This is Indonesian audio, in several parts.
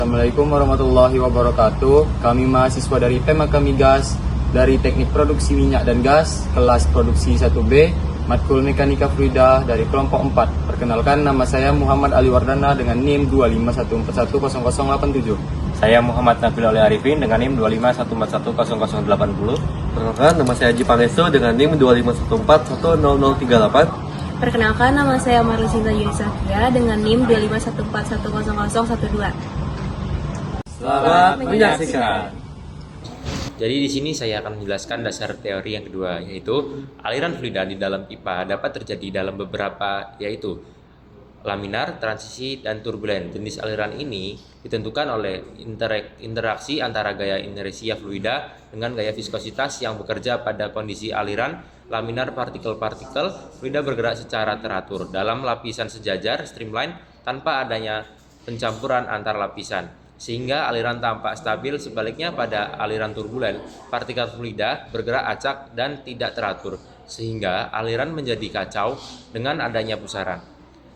Assalamualaikum warahmatullahi wabarakatuh. Kami mahasiswa dari PMK Migas dari Teknik Produksi Minyak dan Gas, kelas produksi 1B, matkul Mekanika Fluida dari kelompok 4. Perkenalkan, nama saya Muhammad Ali Wardana dengan NIM 251410087. Saya Muhammad Nabil Oleh Arifin dengan NIM 251410080. Perkenalkan, nama saya Haji Pangestu dengan NIM 251410038. Perkenalkan, nama saya Marlisinta Yunisafia dengan NIM 251410012. Selamat menyaksikan. Jadi di sini saya akan menjelaskan dasar teori yang kedua, yaitu aliran fluida di dalam pipa dapat terjadi dalam beberapa, yaitu laminar, transisi, dan turbulen. Jenis aliran ini ditentukan oleh interaksi antara gaya inersia fluida dengan gaya viskositas yang bekerja pada kondisi aliran. Laminar partikel-partikel fluida bergerak secara teratur dalam lapisan sejajar streamline tanpa adanya pencampuran antar lapisan, sehingga aliran tampak stabil. Sebaliknya, pada aliran turbulen, partikel fluida bergerak acak dan tidak teratur, sehingga aliran menjadi kacau dengan adanya pusaran.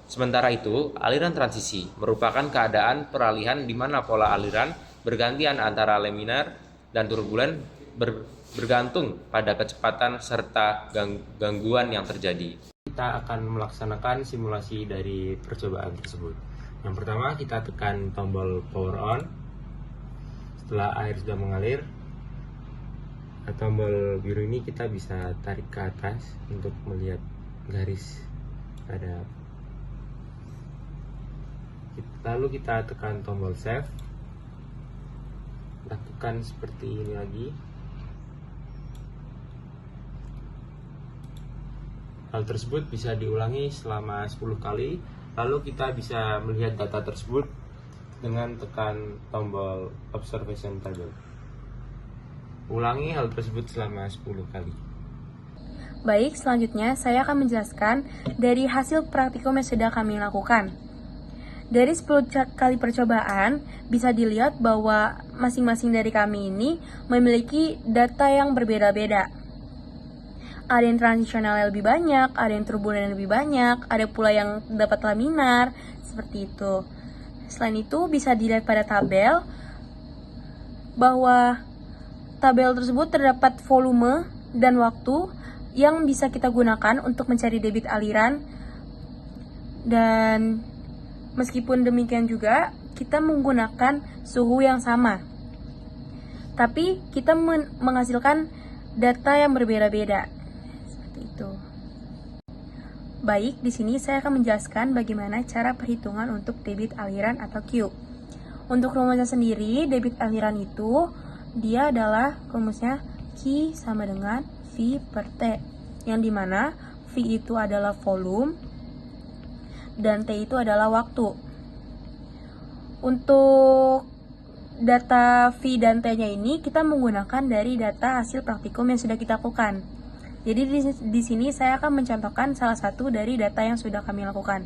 Sementara itu, aliran transisi merupakan keadaan peralihan di mana pola aliran bergantian antara laminar dan turbulen bergantung pada kecepatan serta gangguan yang terjadi. Kita akan melaksanakan simulasi dari percobaan tersebut. Yang pertama, kita tekan tombol power on. Setelah air sudah mengalir, tombol biru ini kita bisa tarik ke atas untuk melihat garis pada. Lalu kita tekan tombol save. Lakukan seperti ini lagi. Hal tersebut bisa diulangi selama 10 kali. Lalu kita bisa melihat data tersebut dengan tekan tombol observation table. Ulangi hal tersebut selama 10 kali. Baik, selanjutnya saya akan menjelaskan dari hasil praktikum yang sudah kami lakukan. Dari 10 kali percobaan, bisa dilihat bahwa masing-masing dari kami ini memiliki data yang berbeda-beda. Ada yang transisional yang lebih banyak, ada yang turbulen yang lebih banyak, ada pula yang dapat laminar, seperti itu. Selain itu, bisa dilihat pada tabel bahwa tabel tersebut terdapat volume dan waktu yang bisa kita gunakan untuk mencari debit aliran. Dan meskipun demikian juga, kita menggunakan suhu yang sama, tapi kita menghasilkan data yang berbeda-beda. Itu. Baik, di sini saya akan menjelaskan bagaimana cara perhitungan untuk debit aliran atau Q. Untuk rumusnya sendiri, debit aliran itu dia adalah rumusnya Q sama dengan V per T, yang dimana V itu adalah volume dan T itu adalah waktu. Untuk data V dan T-nya ini kita menggunakan dari data hasil praktikum yang sudah kita lakukan. Jadi di sini saya akan mencontohkan salah satu dari data yang sudah kami lakukan.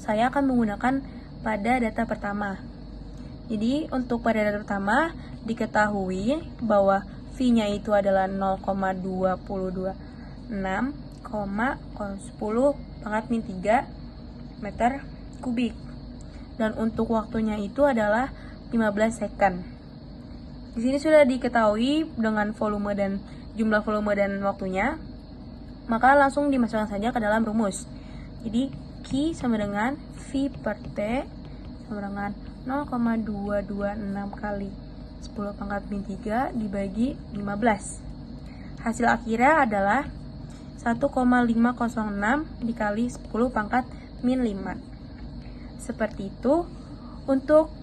Saya akan menggunakan pada data pertama. Jadi untuk pada data pertama diketahui bahwa V-nya itu adalah 0,226, 10⁻³ meter kubik. Dan untuk waktunya itu adalah 15 second. Di sini sudah diketahui dengan volume dan jumlah volume dan waktunya, maka langsung dimasukkan saja ke dalam rumus. Jadi Q sama dengan V per T sama dengan 0,226 kali 10⁻³ dibagi 15. Hasil akhirnya adalah 1,506 dikali 10⁻⁵. Seperti itu untuk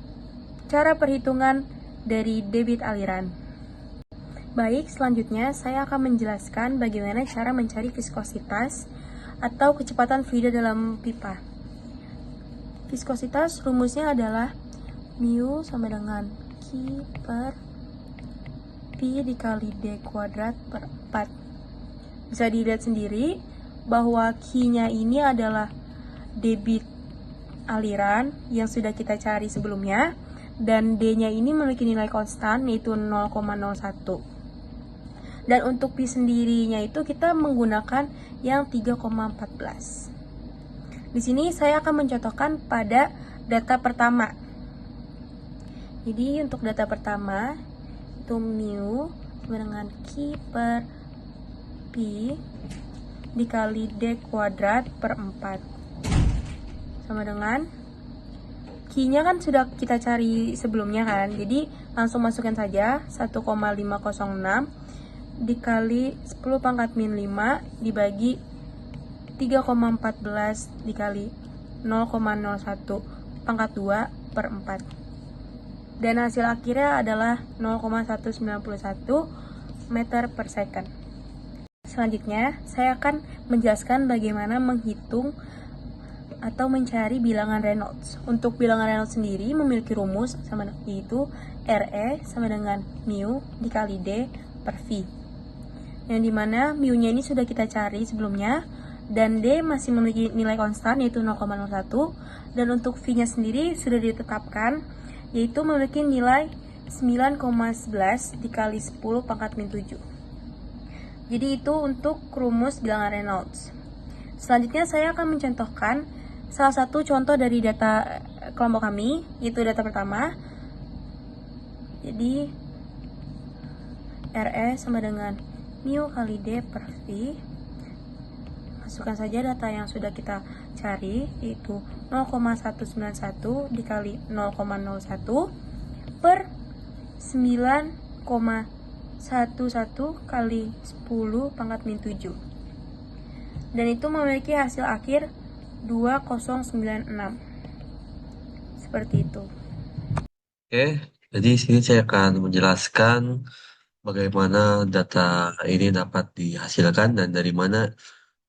cara perhitungan dari debit aliran. Baik, selanjutnya saya akan menjelaskan bagaimana cara mencari viskositas atau kecepatan fluida dalam pipa. Viskositas rumusnya adalah mu sama dengan Q per P dikali D kuadrat per 4. Bisa dilihat sendiri bahwa Q-nya ini adalah debit aliran yang sudah kita cari sebelumnya, dan D-nya ini memiliki nilai konstan yaitu 0,01. Dan untuk P sendirinya itu kita menggunakan yang 3,14. Di sini saya akan mencontohkan pada data pertama. Jadi untuk data pertama itu mu sama dengan Q per P dikali D kuadrat per 4 sama dengan Q-nya kan sudah kita cari sebelumnya kan, jadi langsung masukkan saja 1,506 dikali 10 pangkat min 5 dibagi 3,14 dikali 0,01 pangkat 2 per 4. Dan hasil akhirnya adalah 0,191 meter per second. Selanjutnya, saya akan menjelaskan bagaimana menghitung atau mencari bilangan Reynolds. Untuk bilangan Reynolds sendiri memiliki rumus sama yaitu RE sama dengan mu dikali D per V. Yang dimana mu-nya ini sudah kita cari sebelumnya dan D masih memiliki nilai konstan yaitu 0,01, dan untuk V-nya sendiri sudah ditetapkan yaitu memiliki nilai 9,11 dikali 10 pangkat min 7. Jadi itu untuk rumus bilangan Reynolds. Selanjutnya saya akan mencontohkan salah satu contoh dari data kelompok kami, yaitu data pertama. Jadi RE sama dengan mu kali D per V. Masukkan saja data yang sudah kita cari, yaitu 0,191 dikali 0,01 per 9,11 kali 10 pangkat min 7. Dan itu memiliki hasil akhir 2096. Seperti itu. Oke, jadi di sini saya akan menjelaskan bagaimana data ini dapat dihasilkan dan dari mana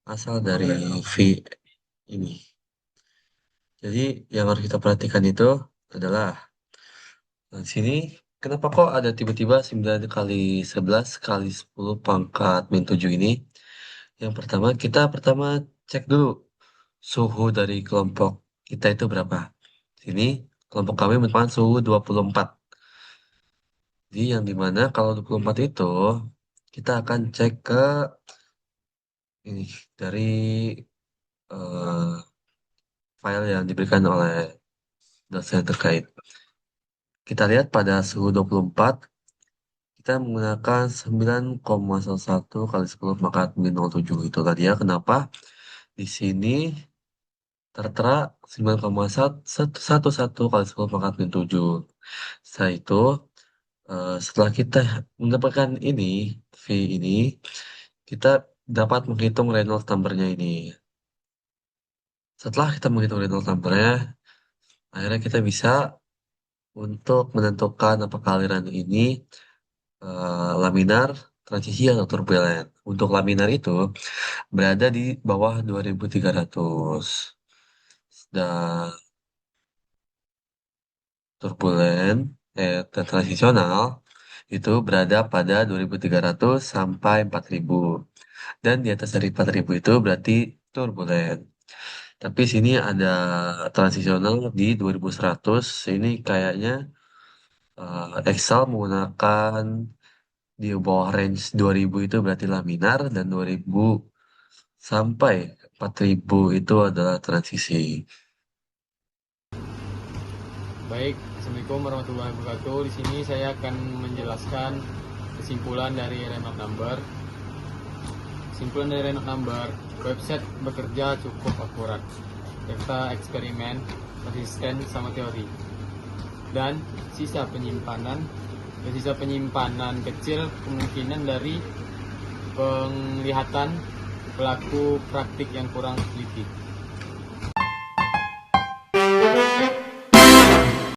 asal dari V ini. Jadi yang harus kita perhatikan itu adalah di sini kenapa kok ada tiba-tiba 9 kali 11 kali 10 pangkat min 7 ini. Yang pertama kita cek dulu suhu dari kelompok kita itu berapa. Sini kelompok kami merupakan suhu 24. Jadi yang dimana kalau 24 itu kita akan cek ke ini dari file yang diberikan oleh dosen terkait. Kita lihat pada suhu 24 kita menggunakan 9,11 kali 10 pangkat min 07. Itulah dia kenapa di sini tertera 9,11 kali 10 pangkat min 7. Setelah itu setelah kita mendapatkan ini V ini, kita dapat menghitung Reynolds number-nya ini. Setelah kita menghitung Reynolds number-nya, akhirnya kita bisa untuk menentukan apakah aliran ini laminar, transisi, atau turbulen. Untuk laminar itu berada di bawah 2300. Dan turbulen dan transisional itu berada pada 2300 sampai 4000. Dan di atas dari 4000 itu berarti turbulen. Tapi sini ada transisional di 2100. Ini kayaknya Excel menggunakan di bawah range 2000 itu berarti laminar dan 2000 sampai 4000 itu adalah transisi. Baik, Assalamualaikum warahmatullahi wabarakatuh. Di sini saya akan menjelaskan kesimpulan dari Reynolds number. Kesimpulan dari Reynolds number, website bekerja cukup akurat. Data eksperimen, resisten sama teori. Dan sisa penyimpanan kecil kemungkinan dari penglihatan pelaku praktik yang kurang teliti.